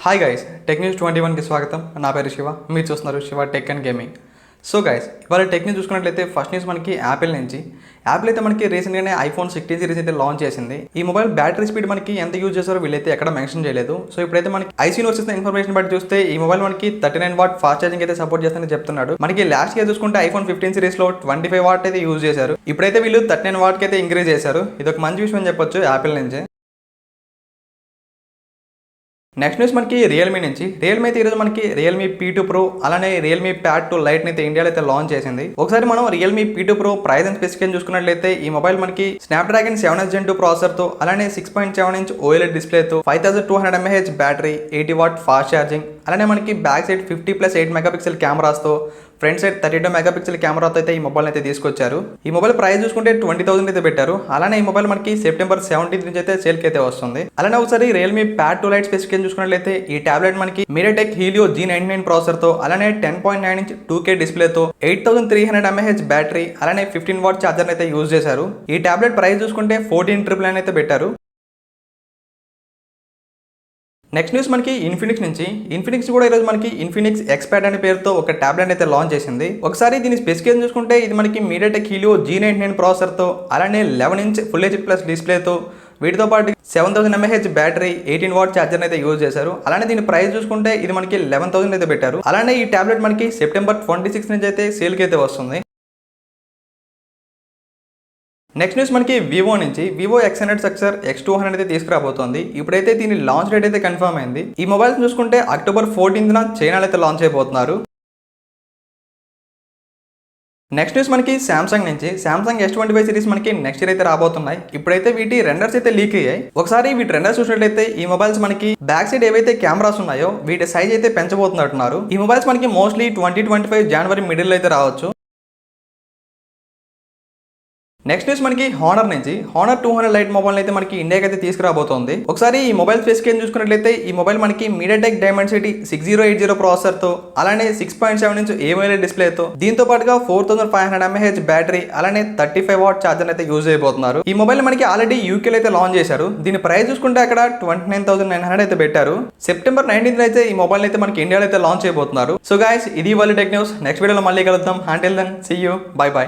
Hi guys, tech news 21కి స్వాగతం. నా పేరు శివ, మీరు చూస్తున్నారు Shiva tech and gaming. So guys, ఇవాళ టెక్ న్యూస్ చూసుకున్నట్లయితే ఫస్ట్ న్యూస్ మనకి యాపిల్ నుంచి. యాపిల్ అయితే మనకి రీసెంట్గానే ఐఫోన్ 16 సిరీస్ అయితే లాంచ్ చేసింది. ఈ మొబైల్ బ్యాటరీ స్పీడ్ మనకి ఎంత యూజ్ చేస్తారో వీళ్ళైతే ఎక్కడ మెన్షన్ చేయలేదు. సో ఇప్పుడైతే మనకి ఐసీ వచ్చేసిన ఇన్ఫర్మేషన్ బట్టి చూస్తే ఈ మొబైల్ మనకి 39 వాట్ ఫాస్ట్ ఛార్జింగ్ అయితే సపోర్ట్ చేస్తానని చెప్తున్నాడు. మనకి లాస్ట్ ఇయర్ చూసుకుంటే ఐఫోన్ 15 సిరీస్ లో 25 వాట్ అయితే యూజ్ చేశారు. ఇప్పుడైతే వీళ్ళు 39 వాట్కి అయితే ఇంక్రీజ్ చేశారు. ఇది ఒక మంచి విషయం అని చెప్పొచ్చు యాపిల్ నుంచి. నెక్స్ట్ న్యూస్ మనకి రియల్మీ నుంచి. రియల్మీ అయితే ఈరోజు మనకి రియల్మీ P2 Pro అలానే రియల్మీ Pad 2 Lite అయితే ఇండియాలో అయితే లాంచ్ చేసింది. ఒకసారి మనం Realme P2 Pro price and specification చూసుకున్నట్లయితే ఈ మొబైల్ మనకి స్నాప్డ్రాగన్ 7 Gen 2 ప్రాసెసర్ తో అలానే 6.7 ఇంచ్ OLED డిస్ప్లే తో 5200 mAh battery, 80 watt fast charging అలానే మనకి బ్యాక్ సైడ్ 50+8 మెగాపిక్సెల్ కెమెరాస్ తో ఫ్రంట్ సైడ్ 32 మెగాపిక్సెల్ కెమెరాతో అయితే ఈ మొబైల్ అయితే తీసుకొచ్చారు. ఈ మొబైల్ ప్రైస్ చూసుకుంటే 20,000 అయితే పెట్టారు. అలానే ఈ మొబైల్ మనకి సెప్టెంబర్ 17 నుంచి అయితే సేల్కి అయితే వస్తుంది. అలానే ఒకసారి రియల్మీ Pad 2 Lite స్పెసిఫికేషన్ చూసుకున్నట్లయితే ఈ టాబ్లెట్ మనకి మీడియాటెక్ హీలియో G99 ప్రాసెసర్ తో అలానే 10.9 ఇంచ్ 2K డిస్ప్లే తో 8300 mAh బ్యాటరీ అలానే 15 వాట్ ఛార్జర్ అయితే యూజ్ చేశారు. ఈ టాబ్లెట్ ప్రైస్ చూసుకుంటే 14,999 అయితే పెట్టారు. నెక్స్ట్ న్యూస్ మనకి ఇన్ఫినిక్స్ నుంచి. ఇన్ఫినిక్స్ కూడా ఈరోజు మనకి ఇన్ఫినిక్స్ ఎక్స్పాడ్ అనే పేరుతో ఒక టాబ్లెట్ అయితే లాంచ్ చేసింది. ఒకసారి దీని స్పెసిఫికేషన్ చూసుకుంటే ఇది మనకి మీడియాటెక్ హీలియో G99 ప్రాసెసర్ తో అలానే 11 ఇంచ్ ఫుల్ హెచ్డి ప్లస్ డిస్ప్లేతో వీటితో పాటు 7000 mAh బ్యాటరీ, 18 వాట్ ఛార్జర్ అయితే యూజ్ చేశారు. అలానే దీని ప్రైస్ చూసుకుంటే ఇది మనకి 11,000 అయితే పెట్టారు. అలానే ఈ టాబ్లెట్ మనకి సెప్టెంబర్ 26 నుంచి అయితే సేల్కి అయితే వస్తుంది. నెక్స్ట్ న్యూస్ మనకి వివో నుంచి. వివో X100 Successor X200 అయితే తీసుకురాబోతోంది. ఇప్పుడైతే దీని లాంచ్ డేట్ అయితే కన్ఫర్మ్ అయింది. ఈ మొబైల్స్ చూసుకుంటే అక్టోబర్ 14న చైనాలో అయితే లాంచ్ అయిపోతున్నారు. నెక్స్ట్ న్యూస్ మనకి సామ్సంగ్ నుంచి. సామ్సంగ్ S25 సిరీస్ మనకి నెక్స్ట్ ఇయర్ అయితే రాబోతున్నాయి. ఇప్పుడైతే వీటి రెండర్స్ అయితే లీక్ అయ్యాయి. ఒకసారి వీటి రెండర్స్ చూసినట్లయితే ఈ మొబైల్స్ మనకి బ్యాక్ సైడ్ ఏవైతే కెమెరాస్ ఉన్నాయో వీటి సైజ్ అయితే పెంచబోతున్నట్టున్నారు. ఈ మొబైల్స్ మనకి మోస్ట్లీ 2025 జనవరి మిడిల్ అయితే రావచ్చు. నెక్స్ట్ న్యూస్ మనకి హానర్ నుంచి. హానర్ 200 Lite మొబైల్ అయితే మనకి ఇండియాకి అయితే తీసుకురాబోతోంది. ఒకసారి ఈ మొబైల్ స్పెసిఫికేషన్ చూసుకున్నట్లయితే ఈ మొబైల్ మనకి మీడియాటెక్ డైమెన్సిటీ 6080 ప్రాసెసర్ తో అలానే 6.7 ఇంచ్ AMOLED డిస్ప్లే తో దీంతో పాటుగా 4500 mAh బ్యాటరీ అలానే 35 వాట్ ఛార్జర్ అయితే యూజ్ అయిపోతున్నారు. ఈ మొబైల్ మనకి ఆల్రెడీ యూకేలో అయితే లాంచ్ చేశారు. దీని ప్రైస్ చూసుకుంటే అక్కడ 29,900 అయితే పెట్టారు. సెప్టెంబర్ 19 అయితే ఈ మొబైల్ అయితే మనకి ఇండియాలో అయితే లాంచ్ అయిపోతున్నారు. సో గైస్, ఇది వాళ్ళ టెక్ న్యూస్. నెక్స్ట్ వీడియోలో మళ్ళీ కలుద్దాం. Until then see you, bye by.